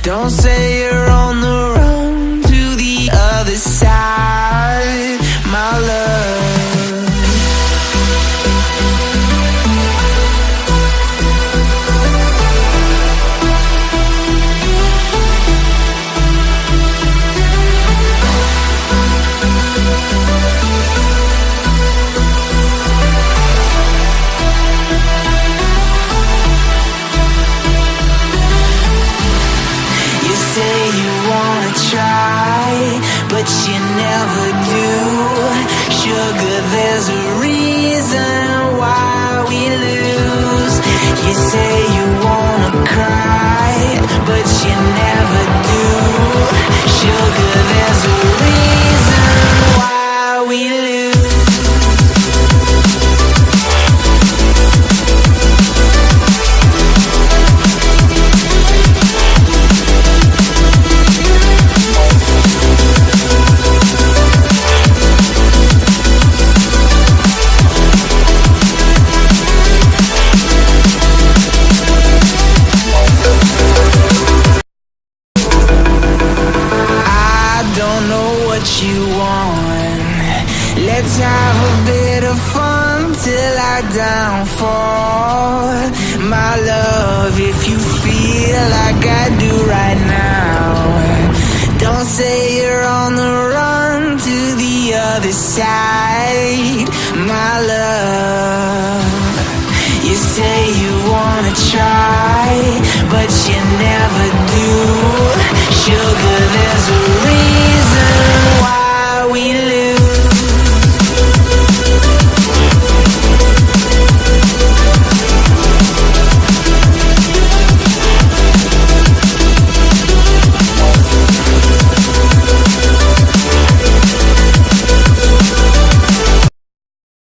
Don't say you're on the run to the other side, my love. But you never do. Sugar, there's a reason why we lose. You say you wanna cry, but you never do. Sugar, there's a reason why we lose. You want. Let's have a bit of fun till I downfall, my love. If you feel like I do right now, don't say you're on the run to the other side, my love. You say you wanna try, but you never do. Sugar,